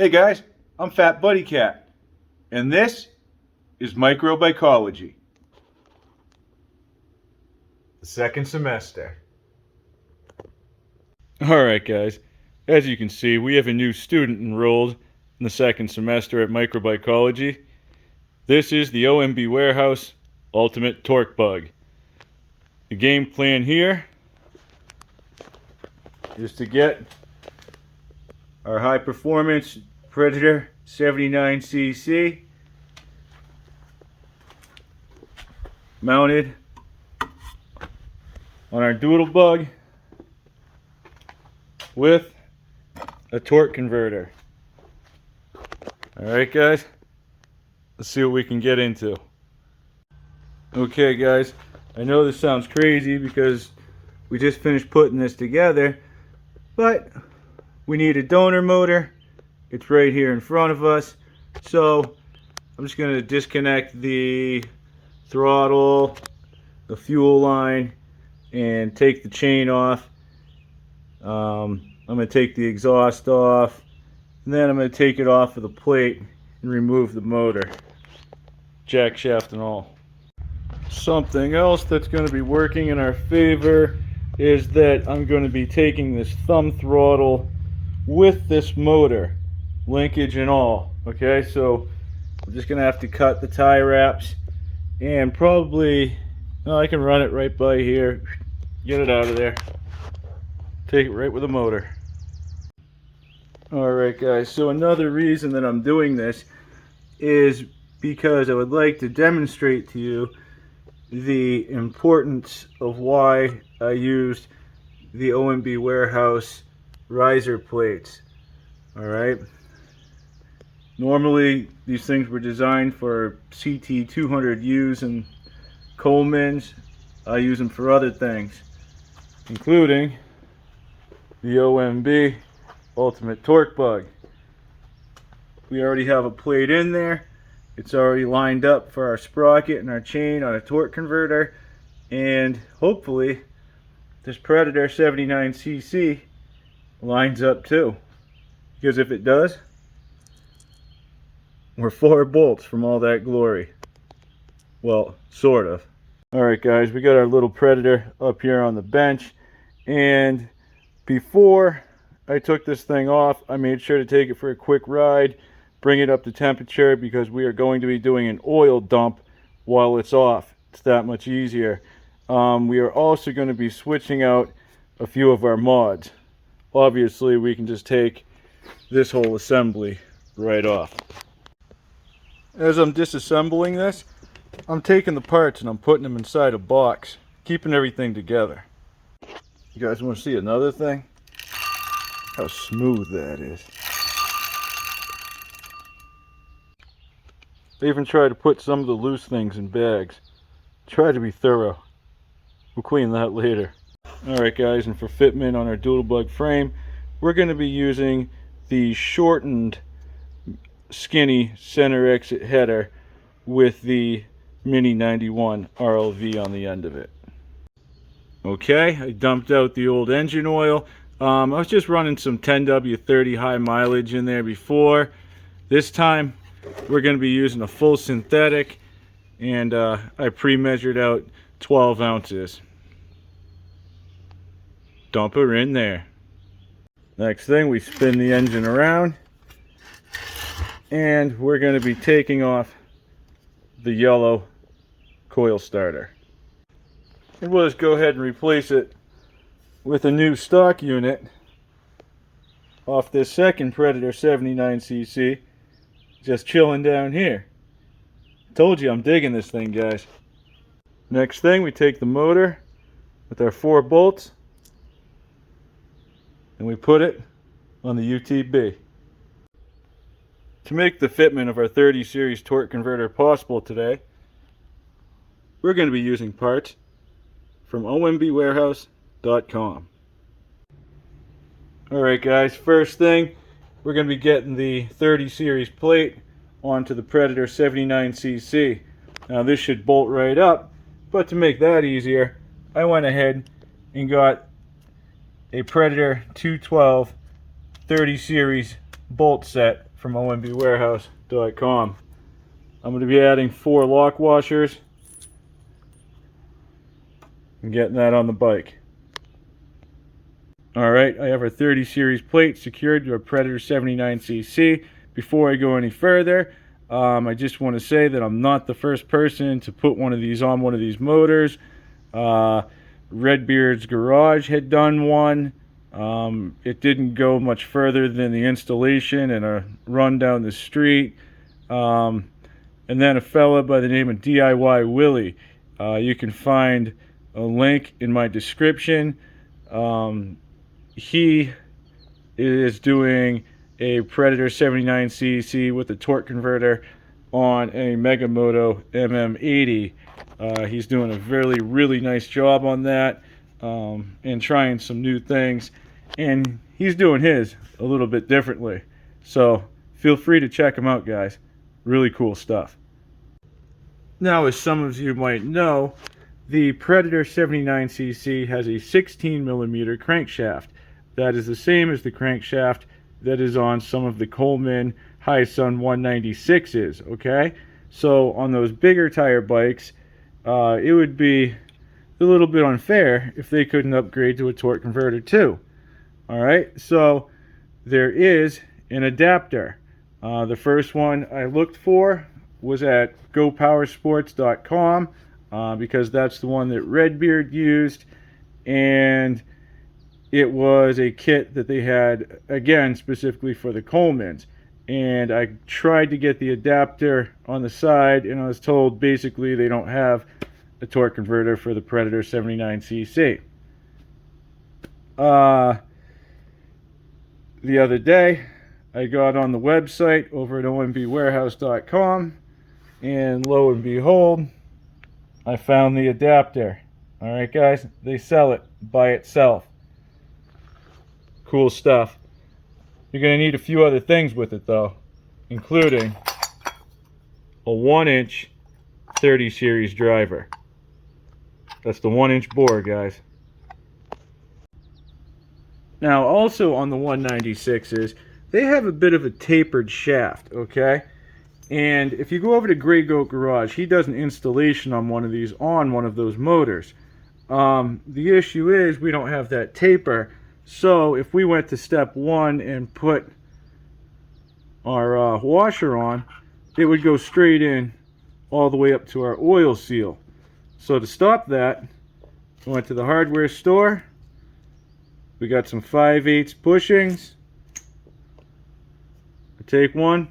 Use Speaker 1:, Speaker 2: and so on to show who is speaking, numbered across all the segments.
Speaker 1: Hey guys, I'm FatBuddyCat, and this is Microbikology, the second semester. Alright guys, as you can see, we have a new student enrolled in the second semester at Microbikology. This is the OMB Warehouse Ultimate Torque Bug. The game plan here is to get our high performance Predator 79cc mounted on our doodle bug with a torque converter. Alright guys, let's see what we can get into. Okay guys, I know this sounds crazy because we just finished putting this together, but we need a donor motor. It's right here in front of us. So I'm just going to disconnect the throttle, the fuel line, and take the chain off. I'm going to take the exhaust off, and then I'm going to take it off of the plate and remove the motor, jack shaft and all. Something else that's going to be working in our favor is that I'm going to be taking this thumb throttle with this motor, linkage and all. Okay, so I'm just gonna have to cut the tie wraps and probably, I can run it right by here, get it out of there, take it right with the motor. Alright guys, so another reason that I'm doing this is because I would like to demonstrate to you the importance of why I used the OMB Warehouse riser plates. Alright, normally these things were designed for CT 200Us and Colemans. I use them for other things, including the OMB Ultimate Torque Bug. We already have a plate in there. It's already lined up for our sprocket and our chain on a torque converter, and hopefully this Predator 79cc lines up too, because if it does, we're 4 bolts from all that glory. Well, sort of. Alright guys, we got our little Predator up here on the bench, and before I took this thing off, I made sure to take it for a quick ride, bring it up to temperature, because we are going to be doing an oil dump while it's off. It's that much easier. We are also going to be switching out a few of our mods. Obviously we can just take this whole assembly right off. As I'm disassembling this, I'm taking the parts and I'm putting them inside a box, keeping everything together. You guys want to see another thing? How smooth that is. I even try to put some of the loose things in bags. Try to be thorough. We'll clean that later. Alright guys, and for fitment on our doodle bug frame, we're going to be using the shortened skinny center exit header with the Mini 91 RLV on the end of it. Okay, I dumped out the old engine oil. I was just running some 10W30 high mileage in there before. This time we're going to be using a full synthetic, and I pre-measured out 12 ounces. Dump her in there. Next thing, we spin the engine around, and we're going to be taking off the yellow coil starter. And we'll just go ahead and replace it with a new stock unit off this second Predator 79cc, just chilling down here. Told you I'm digging this thing, guys. Next thing, we take the motor with our 4 bolts and we put it on the UTB. To make the fitment of our 30 series torque converter possible today, we're going to be using parts from ombwarehouse.com. Alright guys, first thing, we're going to be getting the 30 series plate onto the Predator 79cc. Now this should bolt right up, but to make that easier, I went ahead and got a Predator 212 30 series bolt set from ombwarehouse.com. I'm going to be adding 4 lock washers and getting that on the bike. Alright, I have our 30 series plate secured to a Predator 79cc. Before I go any further, I just want to say that I'm not the first person to put one of these on one of these motors. Redbeard's Garage had done one. It didn't go much further than the installation and a run down the street. And then a fella by the name of DIY Willy. You can find a link in my description. He is doing a Predator 79cc with a torque converter on a Megamoto MM80. He's doing a really nice job on that, and trying some new things, and he's doing his a little bit differently. So feel free to check him out, guys. Really cool stuff. Now, as some of you might know, the Predator 79cc has a 16mm crankshaft. That is the same as the crankshaft that is on some of the Coleman High Sun 196s, okay? So on those bigger tire bikes, it would be a little bit unfair if they couldn't upgrade to a torque converter too. Alright, so there is an adapter. The first one I looked for was at gopowersports.com, because that's the one that Redbeard used, and it was a kit that they had, again, specifically for the Colemans. And I tried to get the adapter on the side, and I was told basically they don't have a torque converter for the Predator 79cc. The other day, I got on the website over at ombwarehouse.com, and lo and behold, I found the adapter. Alright guys, they sell it by itself. Cool stuff. You're going to need a few other things with it though, including a 1-inch 30 series driver. That's the 1-inch bore, guys. Now also on the 196s, they have a bit of a tapered shaft, okay? And if you go over to Grey Goat Garage, he does an installation on one of these on one of those motors. The issue is we don't have that taper. So if we went to step 1 and put our washer on, it would go straight in all the way up to our oil seal. So to stop that, we went to the hardware store. We got some 5/8 bushings. I take one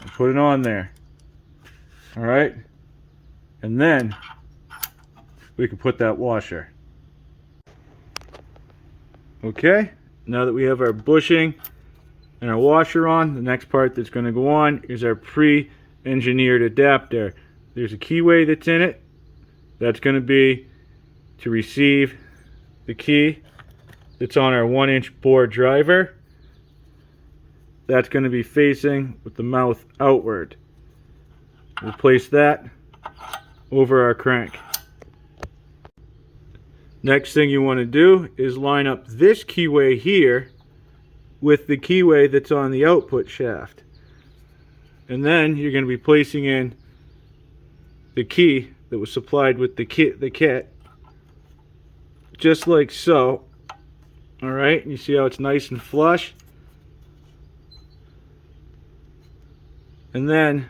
Speaker 1: and put it on there. Alright? And then we can put that washer. Okay, now that we have our bushing and our washer on, the next part that's going to go on is our pre-engineered adapter. There's a keyway that's in it. That's going to be to receive the key that's on our 1-inch bore driver. That's going to be facing with the mouth outward. We'll place that over our crank. Next thing you want to do is line up this keyway here with the keyway that's on the output shaft. And then you're going to be placing in the key that was supplied with the kit, just like so. Alright, you see how it's nice and flush? And then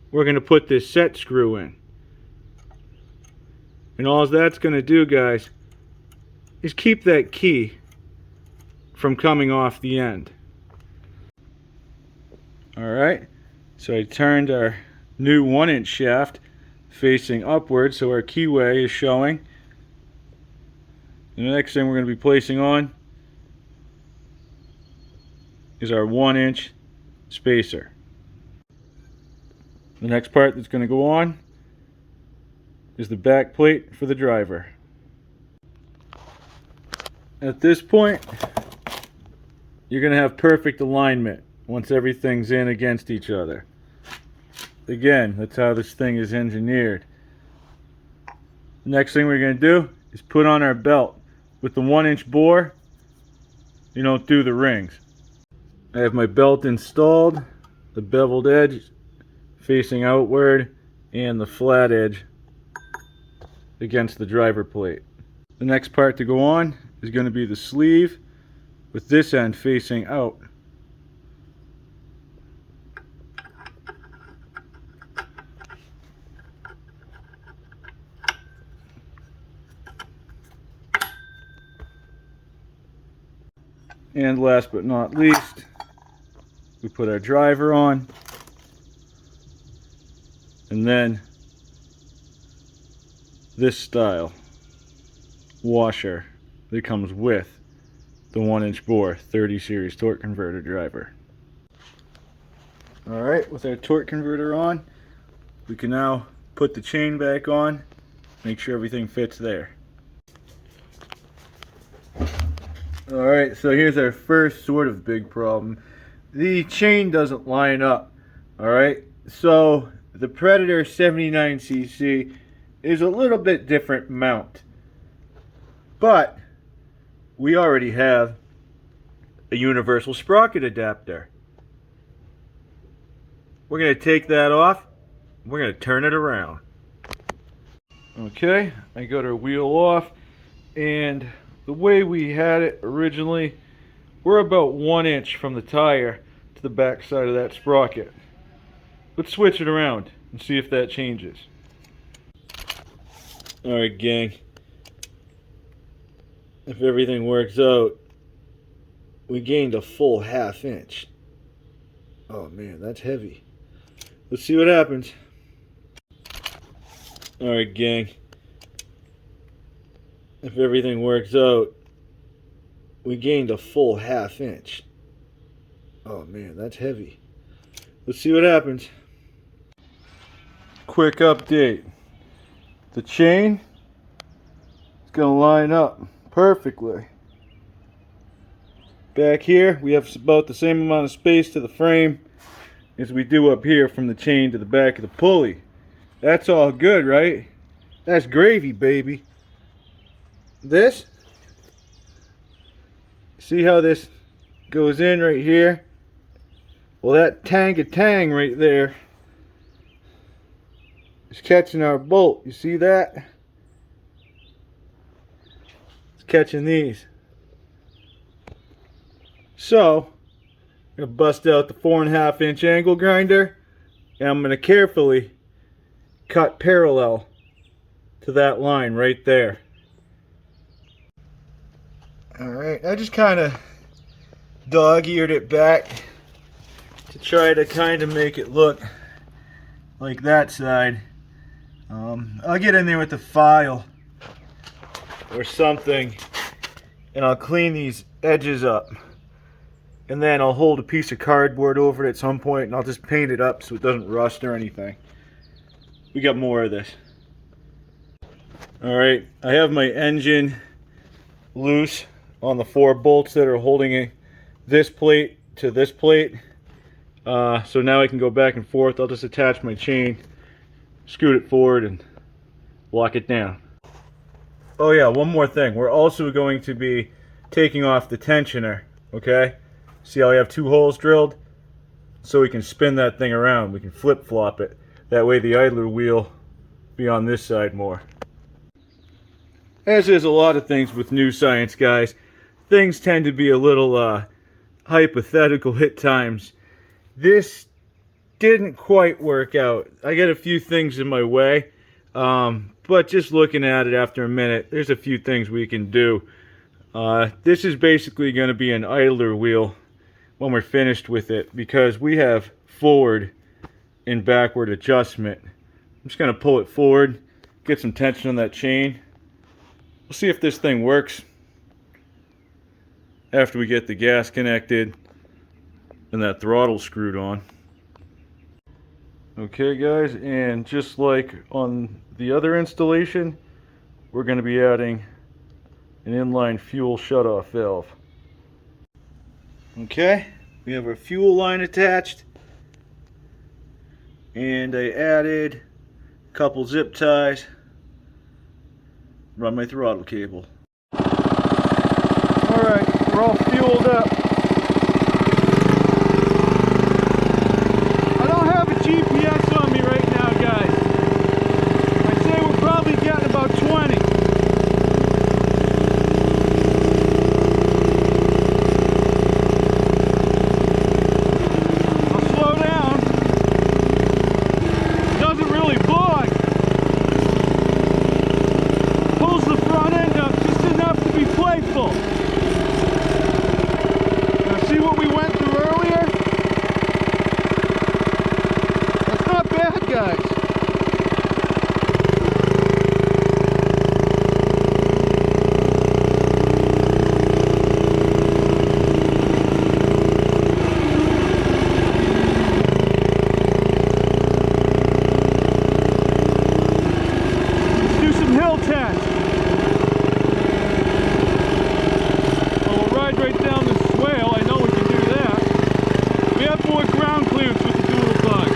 Speaker 1: we're going to put this set screw in. And all that's going to do, guys, is keep that key from coming off the end. Alright, so I turned our new 1-inch shaft facing upward so our keyway is showing. And the next thing we're going to be placing on is our 1-inch spacer. The next part that's going to go on is the back plate for the driver. At this point, you're going to have perfect alignment once everything's in against each other. Again, that's how this thing is engineered. The next thing we're going to do is put on our belt. With the 1-inch bore, you don't do the rings. I have my belt installed, the beveled edge facing outward, and the flat edge against the driver plate. The next part to go on is going to be the sleeve with this end facing out. And last but not least, we put our driver on, and then this style washer that comes with the 1-inch bore 30 series torque converter driver. Alright, with our torque converter on, we can now put the chain back on, make sure everything fits there. Alright, so here's our first sort of big problem. The chain doesn't line up. Alright, so the Predator 79cc is a little bit different mount. But we already have a universal sprocket adapter. We're going to take that off. We're going to turn it around. Okay, I got our wheel off, and the way we had it originally, we're about 1 inch from the tire to the back side of that sprocket. Let's switch it around and see if that changes. Alright, gang. If everything works out, we gained a full 1/2 inch. Oh man, that's heavy. Let's see what happens. Alright, gang. If everything works out, we gained a full 1/2 inch. Oh man, that's heavy. Let's see what happens. Quick update. The chain is going to line up perfectly. Back here, we have about the same amount of space to the frame as we do up here from the chain to the back of the pulley. That's all good, right? That's gravy, baby. This, see how this goes in right here? Well, that tang right there is catching our bolt. You see that? It's catching these. So, I'm going to bust out the 4.5 inch angle grinder, and I'm going to carefully cut parallel to that line right there. Alright, I just kind of dog-eared it back to try to kind of make it look like that side. I'll get in there with the file or something, and I'll clean these edges up, and then I'll hold a piece of cardboard over it at some point, and I'll just paint it up so it doesn't rust or anything. We got more of this. Alright, I have my engine loose on the 4 bolts that are holding this plate to this plate. So now I can go back and forth. I'll just attach my chain, scoot it forward, and lock it down. Oh yeah, one more thing. We're also going to be taking off the tensioner, okay? See how I have 2 holes drilled? So we can spin that thing around. We can flip-flop it. That way the idler wheel be on this side more. As is a lot of things with new science, guys, things tend to be a little hypothetical at times. This didn't quite work out. I got a few things in my way, but just looking at it after a minute, there's a few things we can do. This is basically going to be an idler wheel when we're finished with it, because we have forward and backward adjustment. I'm just going to pull it forward, get some tension on that chain. We'll see if this thing works after we get the gas connected and that throttle screwed on. Okay guys, and just like on the other installation, we're going to be adding an inline fuel shutoff valve. Okay, we have our fuel line attached, and I added a couple zip ties. Run my throttle cable. Alright, we're all fueled up. ground clearance with the dual plug.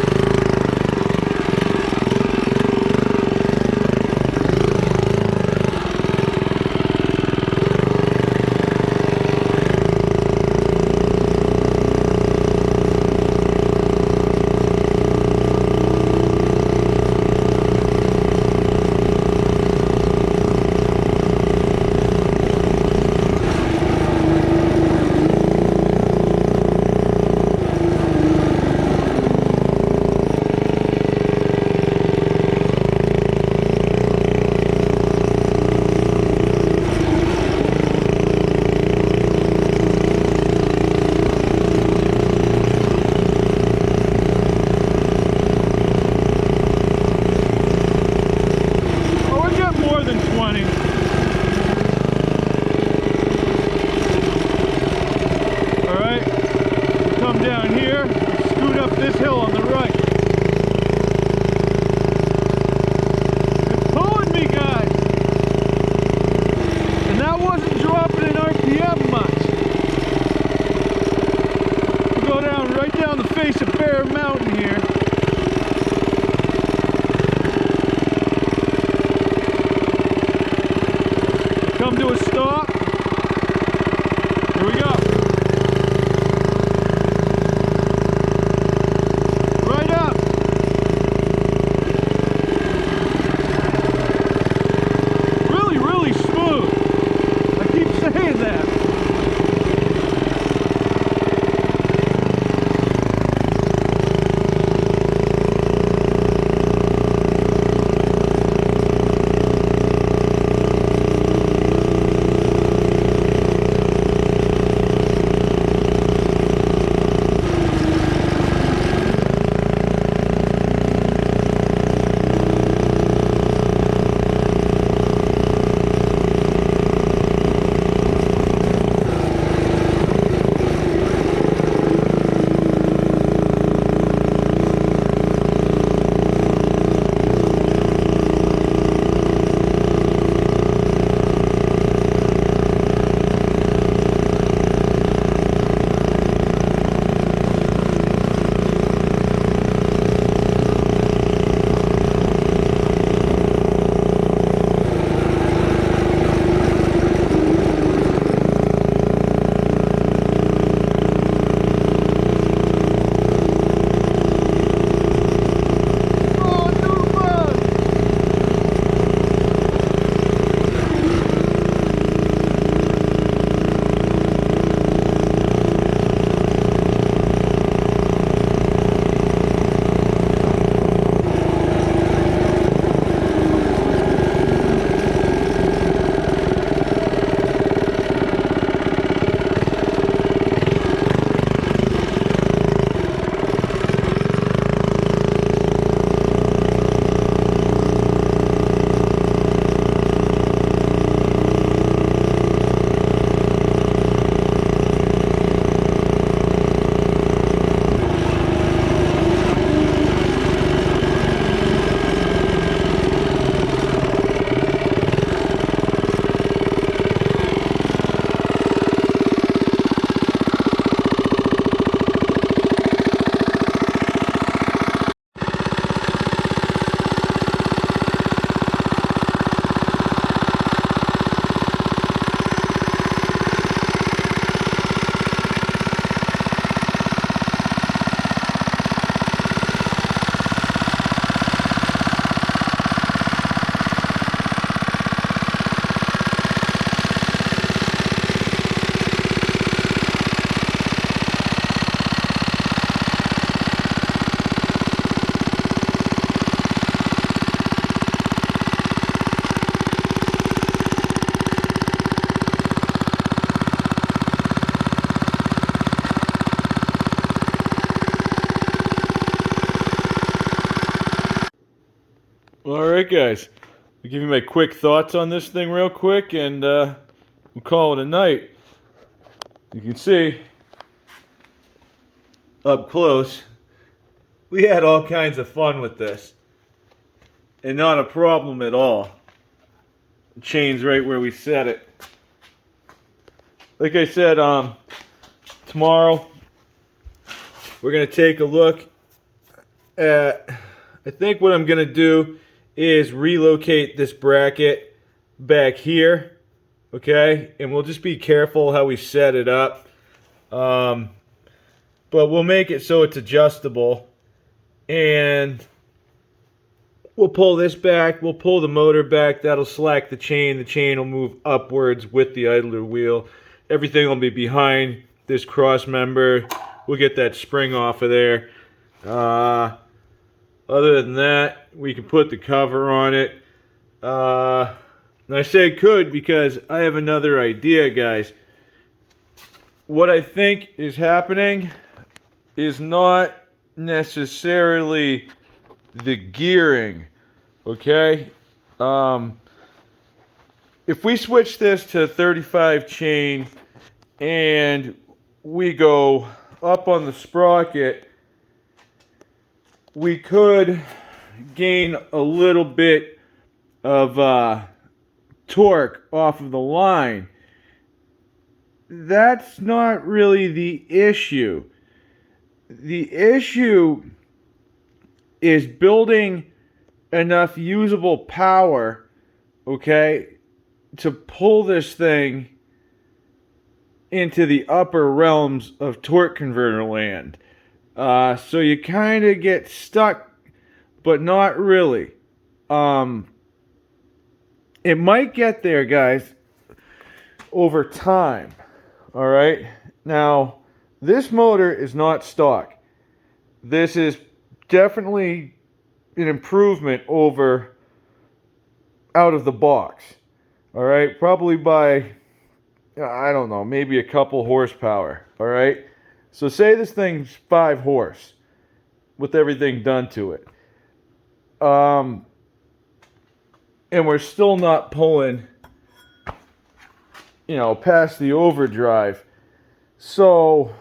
Speaker 1: Come to a stop. Here we go. Right up. Really, really smooth. I keep saying that. Alright guys, I'll give you my quick thoughts on this thing real quick and we'll call it a night. You can see up close we had all kinds of fun with this and not a problem at all. The chain's right where we set it. Like I said, tomorrow we're going to take a look at, I think what I'm going to do is relocate this bracket back here, okay? And we'll just be careful how we set it up. But we'll make it so it's adjustable. And we'll pull this back, we'll pull the motor back, that'll slack the chain will move upwards with the idler wheel. Everything will be behind this cross member. We'll get that spring off of there. Other than that, we can put the cover on it. And I say could because I have another idea, guys. What I think is happening is not necessarily the gearing, okay? If we switch this to 35 chain and we go up on the sprocket, we could gain a little bit of torque off of the line. That's not really the issue. The issue is building enough usable power, okay, to pull this thing into the upper realms of torque converter land. So you kind of get stuck, but not really. It might get there, guys, over time. All right. Now, this motor is not stock. This is definitely an improvement over out of the box. All right, probably by, I don't know, maybe a couple horsepower. All right, so say this thing's 5 horse with everything done to it, and we're still not pulling, you know, past the overdrive. So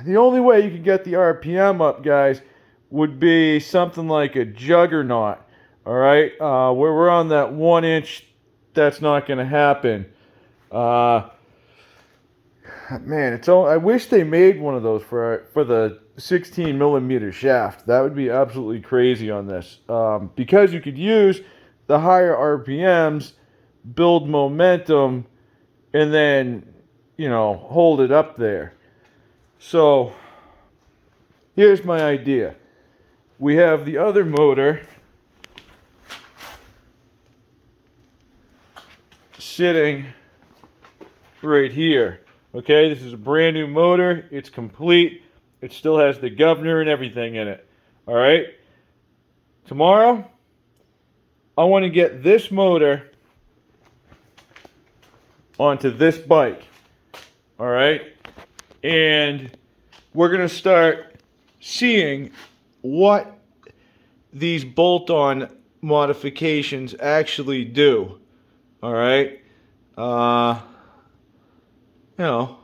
Speaker 1: the only way you can get the RPM up, guys, would be something like a juggernaut. All right, where we're on that 1 inch, that's not going to happen. Man, I wish they made one of those for the 16 millimeter shaft. That would be absolutely crazy on this, because you could use the higher RPMs, build momentum, and then, you know, hold it up there. So here's my idea. We have the other motor sitting right here. Okay, this is a brand new motor. It's complete. It still has the governor and everything in it. All right. Tomorrow, I want to get this motor onto this bike. All right. And we're going to start seeing what these bolt-on modifications actually do. All right. You know,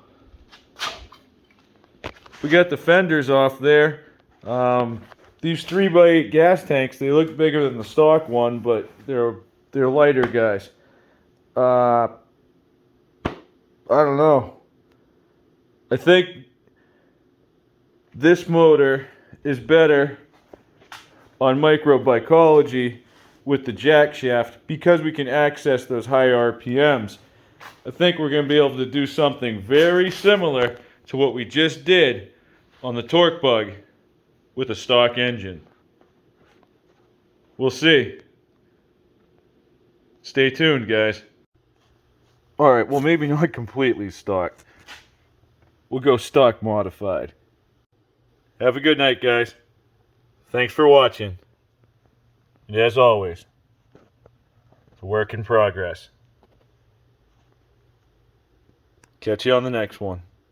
Speaker 1: we got the fenders off there. These 3x8 gas tanks, they look bigger than the stock one, but they're lighter, guys. I don't know. I think this motor is better on Microbikology with the jack shaft because we can access those high RPMs. I think we're going to be able to do something very similar to what we just did on the Torque Bug with a stock engine. We'll see. Stay tuned, guys. Alright, well, maybe not completely stock. We'll go stock modified. Have a good night, guys. Thanks for watching. And as always, it's a work in progress. Catch you on the next one.